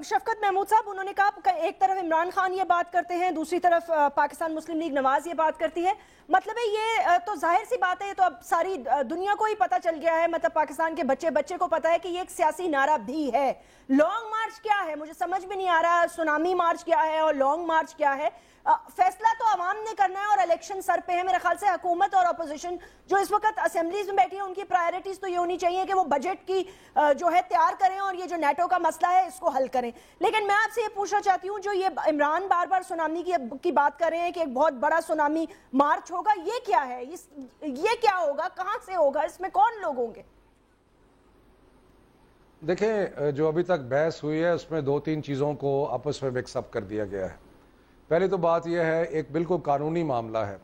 شفقت محمود صاحب انہوں نے کہا کہ ایک طرف عمران خان یہ بات کرتے ہیں، دوسری طرف پاکستان مسلم لیگ نواز یہ بات کرتی ہے، مطلب ہے یہ تو ظاہر سی بات ہے، تو اب ساری دنیا کو ہی پتہ چل گیا ہے، مطلب پاکستان کے بچے کو پتہ ہے کہ یہ ایک سیاسی نعرہ بھی ہے۔ لانگ مارچ کیا ہے مجھے سمجھ میں نہیں آ رہا، سونامی مارچ کیا ہے اور لانگ مارچ کیا ہے؟ فیصلہ تو عوام نے کرنا ہے اور الیکشن سر پہ ہے۔ میرے خیال سے حکومت اور اپوزیشن جو اس وقت اسمبلیز میں بیٹھی ہیں ان کی پرائیورٹیز تو یہ ہونی چاہیے کہ وہ بجٹ کی جو ہے تیار کریں اور یہ جو نیٹو کا مسئلہ ہے اس کو حل کریں۔ لیکن میں آپ سے یہ پوچھنا چاہتی ہوں، جو یہ عمران بار بار سونامی کی بات کر رہے ہیں کہ ایک بہت بڑا سونامی مارچ ہوگا، یہ کیا ہے؟ یہ کیا ہوگا؟ کہاں سے ہوگا؟ اس میں کون لوگ ہوں گے؟ دیکھیں، جو ابھی تک بحث ہوئی ہے اس میں 2-3 چیزوں کو آپس میں مکس اپ کر دیا گیا ہے۔ پہلی تو بات یہ ہے، ایک بالکل قانونی معاملہ ہے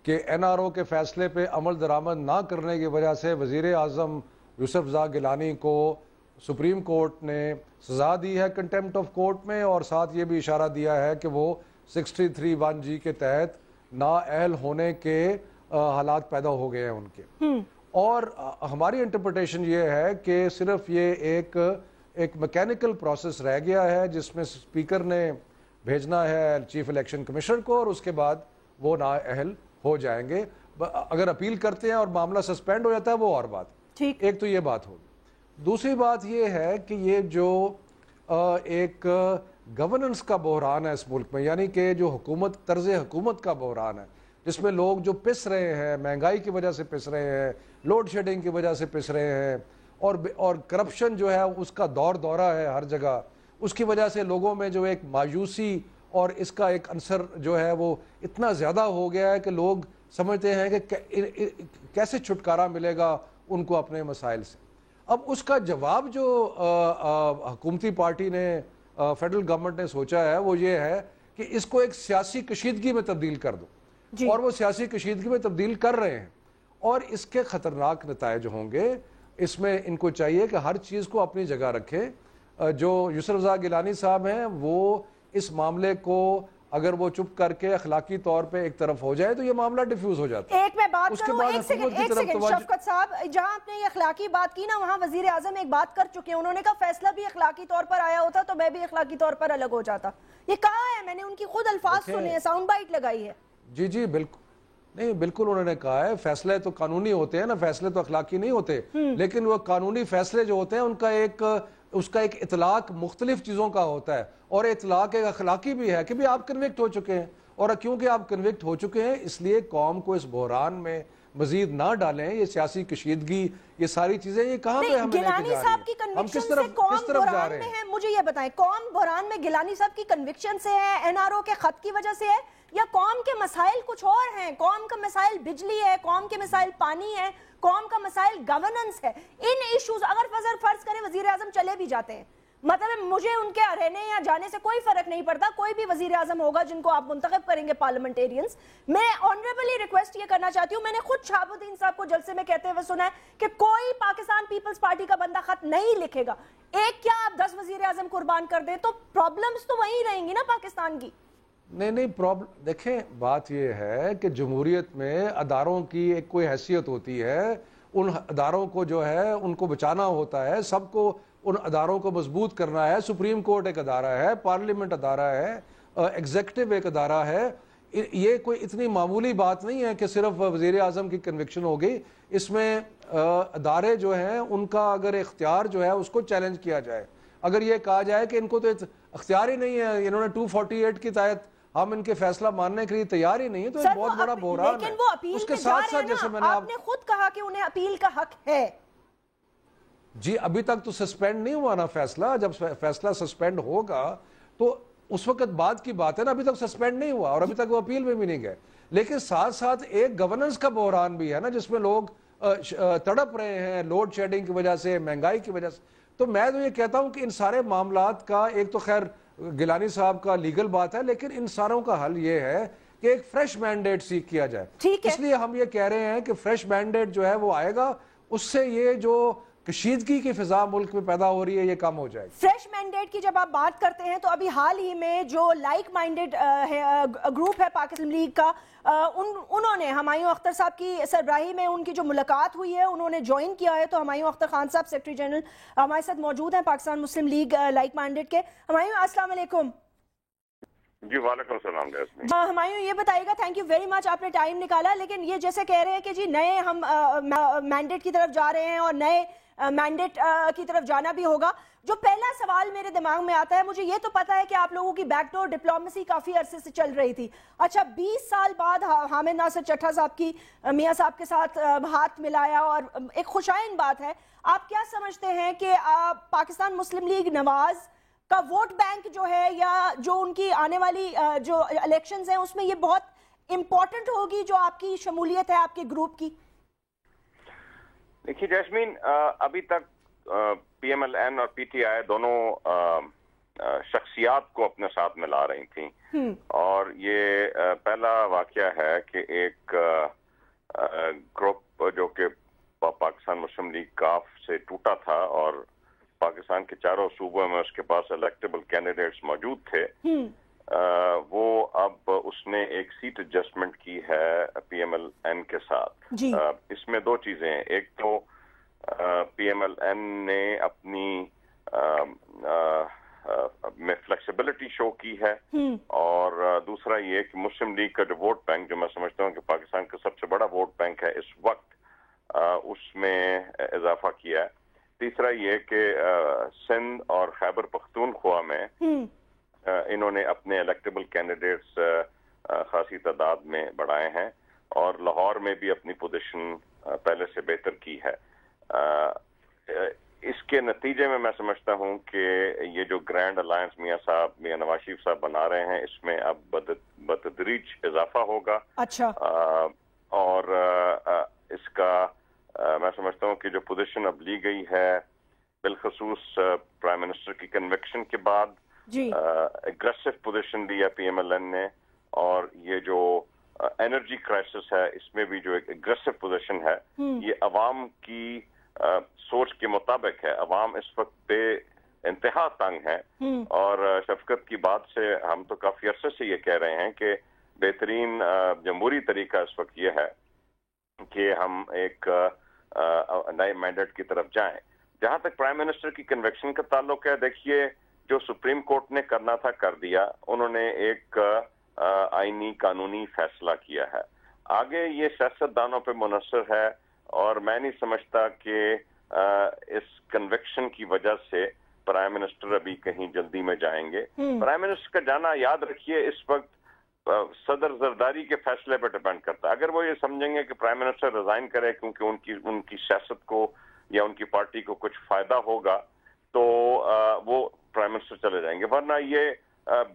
کہ این آر او کے فیصلے پہ عمل درآمد نہ کرنے کی وجہ سے وزیر اعظم یوسف زاء گیلانی کو سپریم کورٹ نے سزا دی ہے کنٹیمپٹ آف کورٹ میں، اور ساتھ یہ بھی اشارہ دیا ہے کہ وہ 63(1) کے تحت نااہل ہونے کے حالات پیدا ہو گئے ہیں ان کے۔ اور ہماری انٹرپریٹیشن یہ ہے کہ صرف یہ ایک میکینیکل پروسیس رہ گیا ہے جس میں اسپیکر نے بھیجنا ہے چیف الیکشن کمشنر کو، اور اس کے بعد وہ نااہل ہو جائیں گے۔ اگر اپیل کرتے ہیں اور معاملہ سسپینڈ ہو جاتا ہے وہ اور بات۔ ایک تو یہ بات ہوگی۔ دوسری بات یہ ہے کہ یہ جو ایک گورننس کا بحران ہے اس ملک میں، یعنی کہ جو طرز حکومت کا بحران ہے، جس میں لوگ جو پس رہے ہیں، مہنگائی کی وجہ سے پس رہے ہیں، لوڈ شیڈنگ کی وجہ سے پس رہے ہیں، اور کرپشن جو ہے اس کا دورہ ہے ہر جگہ، اس کی وجہ سے لوگوں میں جو ایک مایوسی اور اس کا ایک عنصر جو ہے وہ اتنا زیادہ ہو گیا ہے کہ لوگ سمجھتے ہیں کہ کیسے چھٹکارا ملے گا ان کو اپنے مسائل سے۔ اب اس کا جواب جو حکومتی پارٹی نے، فیڈرل گورنمنٹ نے سوچا ہے وہ یہ ہے کہ اس کو ایک سیاسی کشیدگی میں تبدیل کر دو، اور وہ سیاسی کشیدگی میں تبدیل کر رہے ہیں، اور اس کے خطرناک نتائج ہوں گے۔ اس میں ان کو چاہیے کہ ہر چیز کو اپنی جگہ رکھیں۔ جو یوسف زاء گیلانی صاحب ہیں وہ اس معاملے کو اگر وہ چپ کر کے اخلاقی طور پہ ایک طرف ہو جائے تو یہ معاملہ ڈیفیوز ہو جاتا ہے۔ ایک میں بات کروں، ایک سیکنڈ شفقت صاحب، جہاں آپ نے یہ اخلاقی بات کی نا، وہاں وزیر اعظم ایک بات کر چکے ہیں، انہوں نے کہا فیصلہ بھی اخلاقی طور پر آیا ہوتا تو میں بھی اخلاقی طور پر الگ ہو جاتا۔ یہ کہا ہے، میں نے ان کی خود الفاظ سنے ہیں، ساؤنڈ بائٹ لگائی ہے۔ جی بالکل، نہیں بالکل انہوں نے کہا ہے فیصلے تو قانونی ہوتے ہیں نا، فیصلے تو اخلاقی نہیں ہوتے، لیکن وہ قانونی فیصلے جو ہوتے ہیں اس کا ایک اطلاق مختلف چیزوں کا ہوتا ہے، اور اطلاق ایک اخلاقی بھی ہے کہ بھی آپ کنوکٹ ہو چکے ہیں، اور کیونکہ آپ کنوکٹ ہو چکے ہیں اس لیے قوم کو اس بحران میں مزید نہ ڈالیں۔ یہ سیاسی کشیدگی، یہ ساری چیزیں، یہ کہاں پہ ہمیں لے کے جا رہی ہے؟ صاحب کی کنوکشن سے قوم بحران میں ہے؟ مجھے یہ بتائیں، قوم بحران میں گیلانی صاحب کی کنوکشن سے ہے، این آر او کے خط کی وجہ سے ہے، یا قوم کے مسائل کچھ اور ہیں؟ قوم کا مسائل بجلی ہے، قوم کے مسائل پانی ہے، قوم کا مسائل گورننس ہے۔ ان ایشوز اگر فرض کریں وزیر اعظم چلے بھی جاتے ہیں، مطلب مجھے ان کے رہنے یا جانے سے کوئی فرق نہیں پڑتا، کوئی بھی وزیر اعظم ہوگا جن کو آپ منتخب کریں گے پارلیمنٹیرینز، میں آنریبلی ریکویسٹ یہ کرنا چاہتی ہوں، میں نے خود شہاب الدین صاحب کو جلسے میں کہتے ہوئے سنا ہے کہ کوئی پاکستان پیپلز پارٹی کا بندہ خط نہیں لکھے گا۔ ایک کیا آپ 10 وزیر اعظم قربان کر دیں تو پرابلمز تو وہیں رہیں گی نا پاکستان کی۔ نہیں پرابلم، دیکھیں بات یہ ہے کہ جمہوریت میں اداروں کی ایک کوئی حیثیت ہوتی ہے، ان اداروں کو جو ہے ان کو بچانا ہوتا ہے، سب کو ان اداروں کو مضبوط کرنا ہے۔ سپریم کورٹ ایک ادارہ ہے، پارلیمنٹ ادارہ ہے، ایگزیکٹو ایک ادارہ ہے۔ یہ کوئی اتنی معمولی بات نہیں ہے کہ صرف وزیر اعظم کی کنوکشن ہو گئی، اس میں ادارے جو ہیں ان کا اگر اختیار جو ہے اس کو چیلنج کیا جائے، اگر یہ کہا جائے کہ ان کو تو اختیار ہی نہیں ہے، انہوں نے 248 کی تحت ہم ان کے فیصلہ ماننے کے لیے تیار ہی نہیں ہے، تو ایک بہت بڑا بحران ہے۔ اس کے ساتھ ساتھ جیسے میں نے آپ نے خود کہا کہ انہیں اپیل کا حق ہے۔ جی ابھی تک تو سسپینڈ نہیں ہوا نا فیصلہ، جب فیصلہ سسپینڈ ہوگا تو اس وقت بعد کی بات ہے نا، ابھی تک سسپینڈ نہیں ہوا اور ابھی تک وہ اپیل میں بھی نہیں گئے۔ لیکن ساتھ ساتھ ایک گورننس کا بحران بھی ہے نا، جس میں لوگ تڑپ رہے ہیں لوڈ شیڈنگ کی وجہ سے، مہنگائی کی وجہ سے۔ تو میں تو یہ کہتا ہوں کہ ان سارے معاملات کا، ایک تو خیر گیلانی صاحب کا لیگل بات ہے، لیکن ان ساروں کا حل یہ ہے کہ ایک فریش مینڈیٹ سیکھ کیا جائے۔ اس لیے ہم یہ کہہ رہے ہیں کہ فریش مینڈیٹ جو ہے وہ آئے گا، اس سے یہ جو کشیدگی کی فضا ملک میں پیدا ہو رہی ہے، یہ کم ہو جائے گی۔ فریش مینڈیٹ کی جب آپ بات کرتے ہیں تو ابھی حال ہی میں جو لائک مائنڈڈ گروپ ہے پاکستان لیگ کا، انہوں نے ہمایوں اختر صاحب کی سربراہی میں ان کی جو ملاقات ہوئی ہے انہوں نے جوائن کیا ہے، تو ہمایوں اختر خان صاحب سیکرٹری جنرل ہمارے ساتھ موجود ہیں پاکستان مسلم لیگ لائک مائنڈڈ کے۔ ہمایوں السلام علیکم۔ جی وعلیکم السلام جیسمین۔ ہمایوں یہ بتائیے گا، تھینک یو ویری مچ آپ نے ٹائم نکالا، لیکن یہ جیسے کہہ رہے ہیں کہ جی نئے ہم مینڈیٹ کی طرف جا رہے ہیں اور نئے مینڈیٹ کی طرف جانا بھی ہوگا، جو پہلا سوال میرے دماغ میں آتا ہے، مجھے یہ تو پتا ہے کہ آپ لوگوں کی بیک ڈور ڈپلومیسی کافی عرصے سے چل رہی تھی، اچھا 20 سال بعد حامد ناصر چٹھا صاحب کی میاں صاحب کے ساتھ ہاتھ ملایا اور ایک خوشائن بات ہے، آپ کیا سمجھتے ہیں کہ پاکستان مسلم لیگ نواز کا ووٹ بینک جو ہے یا جو ان کی آنے والی جو الیکشنز ہیں اس میں یہ بہت امپورٹنٹ ہوگی جو آپ کی شمولیت ہے آپ کے گروپ کی؟ دیکھیے جیسمین، ابھی تک پی ایم ایل این اور پی ٹی آئی دونوں شخصیات کو اپنے ساتھ ملا رہی تھیں، اور یہ پہلا واقعہ ہے کہ ایک گروپ جو کہ پاکستان مسلم لیگ کاف سے ٹوٹا تھا اور پاکستان کے چاروں صوبوں میں اس کے پاس الیکٹیبل کینڈیڈیٹس موجود تھے، وہ اب اس نے ایک سیٹ ایڈجسٹمنٹ کی ہے پی ایم ایل این کے ساتھ۔ اس میں دو چیزیں ہیں، ایک تو پی ایم ایل این نے اپنی میں فلیکسیبلٹی شو کی ہے، اور دوسرا یہ کہ مسلم لیگ کا جو ووٹ بینک، جو میں سمجھتا ہوں کہ پاکستان کا سب سے بڑا ووٹ بینک ہے اس وقت، اس میں اضافہ کیا ہے۔ تیسرا یہ کہ سندھ اور خیبر پختونخوا میں انہوں نے اپنے الیکٹیبل کینڈیڈیٹس خاصی تعداد میں بڑھائے ہیں، اور لاہور میں بھی اپنی پوزیشن پہلے سے بہتر کی ہے۔ اس کے نتیجے میں میں سمجھتا ہوں کہ یہ جو گرینڈ الائنس میاں نواز شریف صاحب بنا رہے ہیں، اس میں اب بتدریج اضافہ ہوگا۔ اچھا، اور اس کا میں سمجھتا ہوں کہ جو پوزیشن اب لی گئی ہے بالخصوص پرائم منسٹر کی کنوکشن کے بعد، اگریسو پوزیشن لی ہے پی ایم ایل این نے، اور یہ جو انرجی کرائسس ہے اس میں بھی جو ایک اگریسو پوزیشن ہے، یہ عوام کی سوچ کے مطابق ہے۔ عوام اس وقت بے انتہا تنگ ہے، اور شفقت کی بات سے ہم تو کافی عرصے سے یہ کہہ رہے ہیں کہ بہترین جمہوری طریقہ اس وقت یہ ہے کہ ہم ایک نئے مینڈیٹ کی طرف جائیں۔ جہاں تک پرائم منسٹر کی کنوکشن کا تعلق ہے، دیکھیے جو سپریم کورٹ نے کرنا تھا کر دیا، انہوں نے ایک آئینی قانونی فیصلہ کیا ہے، آگے یہ سیاست دانوں پہ منحصر ہے، اور میں نہیں سمجھتا کہ اس کنوکشن کی وجہ سے پرائم منسٹر ابھی کہیں جلدی میں جائیں گے۔ پرائم منسٹر کا جانا، یاد رکھیے، اس وقت صدر زرداری کے فیصلے پہ ڈیپینڈ کرتا ہے۔ اگر وہ یہ سمجھیں گے کہ پرائم منسٹر ریزائن کرے کیونکہ ان کی سیاست کو یا ان کی پارٹی کو کچھ فائدہ ہوگا، تو وہ پرائم منسٹر چلے جائیں گے، ورنہ یہ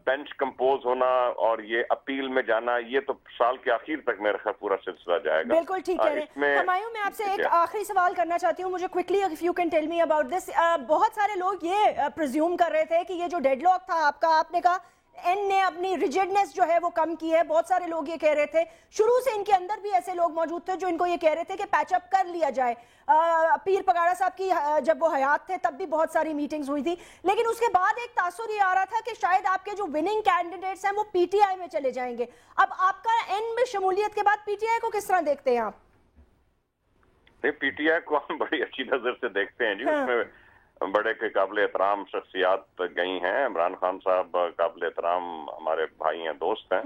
بینچ کمپوز ہونا اور یہ اپیل میں جانا، یہ تو سال کے آخر تک میرے خیال پورا سلسلہ جائے گا۔ بالکل ٹھیک ہے۔ ہمایوں میں آپ سے ایک آخری سوال کرنا چاہتی ہوں، مجھے quickly if you can tell me about this. بہت سارے لوگ یہ پریزیوم کر رہے تھے کہ یہ جو ڈیڈ لاک تھا آپ نے کہا این نے اپنی ریجڈنس جو ہے وہ کم کی ہے، بہت سارے لوگ یہ کہہ رہے تھے، شروع سے ان کے اندر بھی ایسے لوگ موجود تھے جو ان کو یہ کہہ رہے تھے کہ پیچ اپ کر لیا جائے۔ پیر پگاڑا صاحب کی جب وہ حیات تھے تب بھی بہت ساری میٹنگز ہوئی تھی، لیکن اس کے بعد ایک تاثر یہ آ رہا تھا کہ شاید آپ کے جو وننگ کینڈیڈیٹس ہیں وہ پی ٹی آئی میں چلے جائیں گے۔ اب آپ کا این میں شمولیت کے بعد پی ٹی آئی کو کس طرح دیکھتے ہیں آپ؟ پی ٹی آئی کو ہم بڑی اچھی نظر سے دیکھتے ہیں جی، اس میں بڑے کے قابل احترام شخصیات گئی ہیں۔ عمران خان صاحب قابل احترام ہمارے بھائی ہیں، دوست ہیں،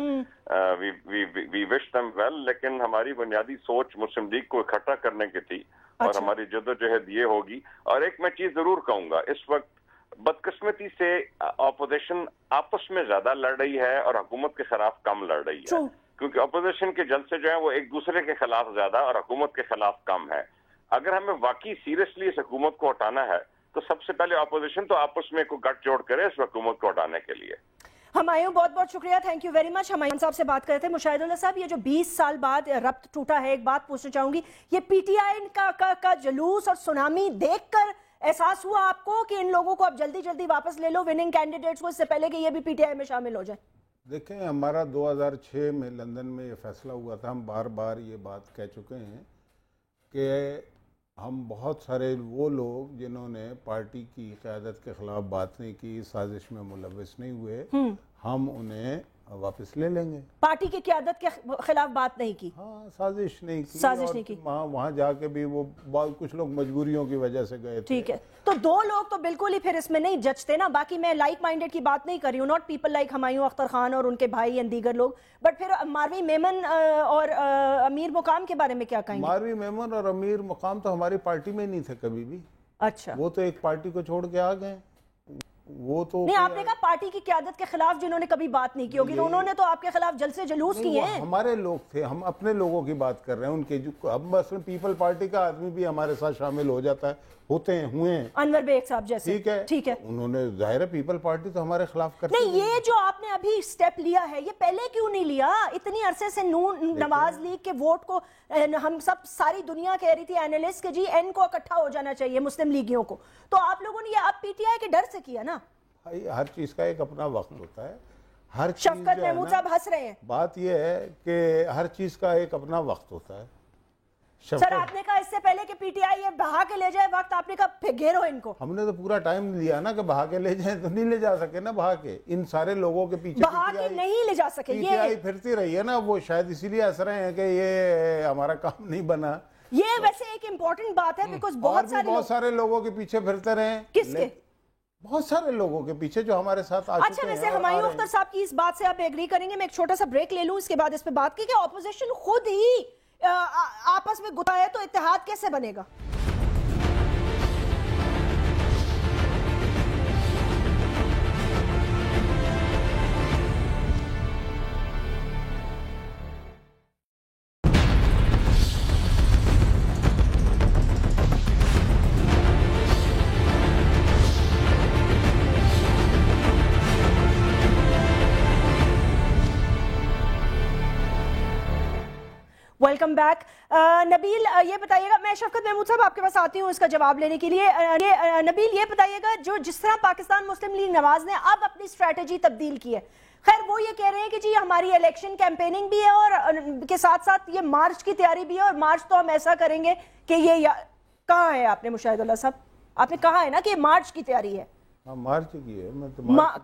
وی وش دم ویل، لیکن ہماری بنیادی سوچ مسلم لیگ کو اکٹھا کرنے کی تھی، اور ہماری جدوجہد یہ ہوگی۔ اور ایک میں چیز ضرور کہوں گا، اس وقت بدقسمتی سے اپوزیشن آپس میں زیادہ لڑ رہی ہے اور حکومت کے خلاف کم لڑ رہی ہے، کیونکہ اپوزیشن کے جلسے جو ہیں وہ ایک دوسرے کے خلاف زیادہ اور حکومت کے خلاف کم ہے۔ اگر ہمیں واقعی سیریسلی اس حکومت کو ہٹانا ہے تو سب سے پہلے اپوزیشن تو آپس میں کوئی گٹھ جوڑ کرے اس حکومت کو ہٹانے کے لیے۔ ہمایوں بہت بہت شکریہ، thank you very much. Humayun صاحب سے بات کرتے ہیں۔ مشاہد اللہ صاحب، یہ جو 20 سال بعد ربط ٹوٹا ہے، ایک بات پوچھنا چاہوں گی، یہ پی ٹی آئی کا جلوس اور سونامی دیکھ کر احساس ہوا آپ کو کہ ان لوگوں کو اب جلدی جلدی واپس لے لو وننگ کینڈیڈیٹس کو، اس سے پہلے کہ یہ بھی پی ٹی آئی میں شامل ہو جائیں؟ دیکھیں، ہمارا 2006 میں لندن میں یہ فیصلہ ہوا تھا، ہم بار بار یہ بات کہہ چکے ہیں کہ ہم بہت سارے وہ لوگ جنہوں نے پارٹی کی قیادت کے خلاف بات نہیں کی، سازش میں ملوث نہیں ہوئے، ہم انہیں واپس لے لیں گے۔ پارٹی کی قیادت کے خلاف بات نہیں کی؟ ہاں، سازش نہیں کی، سازش نہیں کی۔ وہاں جا کے بھی وہ کچھ لوگ مجبوریوں کی وجہ سے گئے تھے۔ ٹھیک ہے، تو دو لوگ تو بالکل ہی پھر اس میں نہیں جچتے نا۔ باقی میں لائک مائنڈڈ کی بات نہیں کر رہی ہوں، not people like Humayun Akhtar Khan اور ان کے بھائی یا دیگر لوگ، بٹ پھر ماروی میمن اور امیر مقام کے بارے میں کیا کہیں گے؟ ماروی میمن اور امیر مقام تو ہماری پارٹی میں نہیں تھے کبھی بھی۔ اچھا، وہ تو ایک پارٹی کو چھوڑ کے آ گئے۔ وہ تو نہیں، آپ نے کہا پارٹی کی قیادت کے خلاف جنہوں نے کبھی بات نہیں کی ہوگی، تو انہوں نے تو آپ کے خلاف جلسے جلوس کیے ہیں۔ ہمارے لوگ تھے، ہم اپنے لوگوں کی بات کر رہے ہیں، ان کے جو اب مثلا پیپل پارٹی کا آدمی بھی ہمارے ساتھ شامل ہو جاتا ہے، ہوئے ہیں، انور بیگ صاحب جیسے۔ ٹھیک ہے، انہوں نے ظاہر ہے پیپل پارٹی تو ہمارے خلاف کرتی نہیں، یہ جو آپ نے ابھی سٹیپ لیا ہے، یہ پہلے کیوں نہیں لیا؟ اتنی عرصے سے نواز لیگ کے ووٹ کو ہم سب ساری دنیا کہہ رہی تھی اینالسٹ کہ جی این کو اکٹھا ہو جانا چاہیے مسلم لیگیوں کو، تو آپ لوگوں نے یہ اب پی ٹی آئی کے ڈر سے کیا نا؟ ہر چیز کا ایک اپنا وقت ہوتا ہے، ہر چیز شفقت محمود صاحب ہنس رہے ہیں۔ بات یہ ہے کہ ہر چیز کا ایک اپنا وقت ہوتا ہے۔ سر، آپ نے کہا اس سے پہلے کہ پی ٹی آئی یہ بہا کے لے جائے وقت، آپ نے کہا گھیرو ان کو۔ ہم نے تو پورا ٹائم لیا نا کہ بہا کے لے جائیں، تو نہیں لے جا سکے نا بہا کے۔ ان سارے لوگوں کے پیچھے بہا کے نہیں لے جا سکے، پی ٹی آئی پھرتی رہی ہے نا، وہ شاید اسی لیے ہنس رہے ہیں کہ یہ ہمارا کام نہیں بنا۔ یہ ویسے ایک امپورٹنٹ بات ہے، بیکاز بہت سارے لوگوں کے پیچھے پھرتے رہے۔ کس کے؟ بہت سارے لوگوں کے پیچھے جو ہمارے ساتھ آ چکے ہیں۔ اچھا، ویسے ہمایوں اختر صاحب کی اس بات سے آپ ایگری کریں گے؟ میں ایک چھوٹا سا بریک لے لوں، اس کے بعد اس پہ بات کی کہ اپوزیشن خود ہی آپس میں گتا ہے تو اتحاد کیسے بنے گا؟ Welcome back. نبیل، یہ بتائیے گا، میں شفقت محمود صاحب آپ کے پاس آتی ہوں اس کا جواب لینے کے لیے۔ نبیل، یہ بتائیے گا، جس طرح پاکستان مسلم لیگ نواز نے اب اپنی اسٹریٹجی تبدیل کی ہے، خیر وہ یہ کہہ رہے ہیں کہ جی ہماری الیکشن کیمپیننگ بھی ہے اور کے ساتھ ساتھ یہ مارچ کی تیاری بھی ہے، اور مارچ تو ہم ایسا کریں گے کہ یہ کہاں ہے آپ نے مشاہد اللہ صاحب، آپ نے کہا ہے نا کہ مارچ کی تیاری ہے۔ مارچ کی ہے،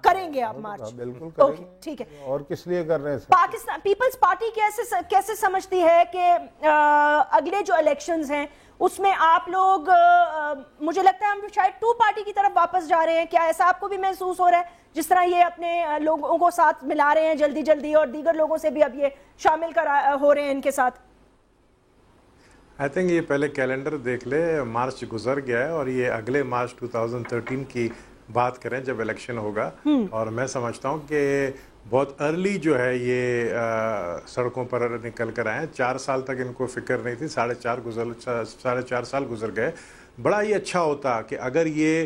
کریں گے آپ مارچ؟ بالکل کریں گے۔ ٹھیک ہے، اور کس لیے کر رہے ہیں؟ پاکستان پیپلز پارٹی کیسے سمجھتی ہے کہ اگلے جو الیکشنز ہیں اس میں آپ لوگ، مجھے لگتا ہے ہم شاید ٹو پارٹی کی طرف واپس جا رہے ہیں، کیا ایسا آپ کو بھی محسوس ہو رہا ہے جس طرح یہ اپنے لوگوں کو ساتھ ملا رہے ہیں جلدی جلدی، اور دیگر لوگوں سے بھی اب یہ شامل ہو رہے ہیں ان کے ساتھ؟ آئی تھنک یہ پہلے کیلنڈر دیکھ لے، مارچ گزر گیا ہے اور یہ اگلے مارچ 2013 کی بات کریں جب الیکشن ہوگا، اور میں سمجھتا ہوں کہ بہت ارلی جو ہے یہ سڑکوں پر نکل کر آئے ہیں۔ 4 سال تک ان کو فکر نہیں تھی، 4.5 سال گزر گئے۔ بڑا ہی اچھا ہوتا کہ اگر یہ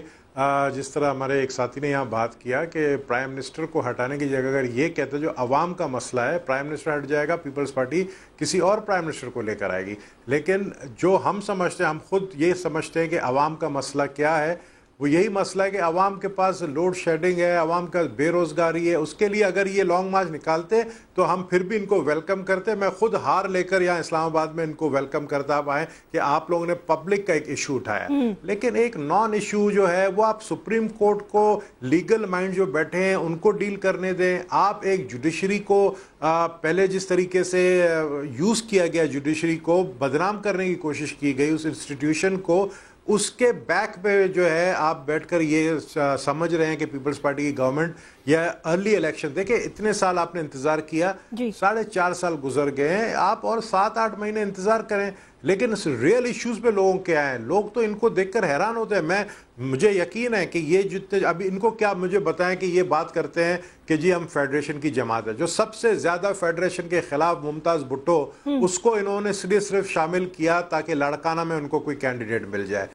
جس طرح ہمارے ایک ساتھی نے یہاں بات کیا کہ پرائم منسٹر کو ہٹانے کی جگہ اگر یہ کہتے جو عوام کا مسئلہ ہے، پرائم منسٹر ہٹ جائے گا، پیپلز پارٹی کسی اور پرائم منسٹر کو لے کر آئے گی، لیکن جو ہم سمجھتے ہیں، ہم خود یہ سمجھتے ہیں کہ عوام کا مسئلہ کیا ہے، وہ یہی مسئلہ ہے کہ عوام کے پاس لوڈ شیڈنگ ہے، عوام کا بے روزگاری ہے۔ اس کے لیے اگر یہ لانگ مارچ نکالتے تو ہم پھر بھی ان کو ویلکم کرتے۔ میں خود ہار لے کر یہاں اسلام آباد میں ان کو ویلکم کرتا آپ آئیں کہ آپ لوگوں نے پبلک کا ایک ایشو اٹھایا، لیکن ایک نان ایشو جو ہے وہ آپ سپریم کورٹ کو، لیگل مائنڈ جو بیٹھے ہیں ان کو ڈیل کرنے دیں۔ آپ ایک جوڈیشری کو پہلے جس طریقے سے یوز کیا گیا، جوڈیشری کو بدنام کرنے کی کوشش کی گئی، اس انسٹیٹیوشن کو، اس کے بیک پہ جو ہے آپ بیٹھ کر یہ سمجھ رہے ہیں کہ پیپلز پارٹی کی گورنمنٹ یا ارلی الیکشن، دیکھیں اتنے سال آپ نے انتظار کیا، 4.5 سال گزر گئے ہیں، آپ اور 7-8 مہینے انتظار کریں، لیکن ریئل ایشوز پہ لوگوں کے آئے ہیں، لوگ تو ان کو دیکھ کر حیران ہوتے ہیں۔ مجھے یقین ہے کہ یہ جتنے ابھی ان کو کیا مجھے بتائیں کہ یہ بات کرتے ہیں کہ جی ہم فیڈریشن کی جماعت ہے، جو سب سے زیادہ فیڈریشن کے خلاف ممتاز بھٹو، اس کو انہوں نے صرف شامل کیا تاکہ لڑکانہ میں ان کو کوئی کینڈیڈیٹ مل جائے۔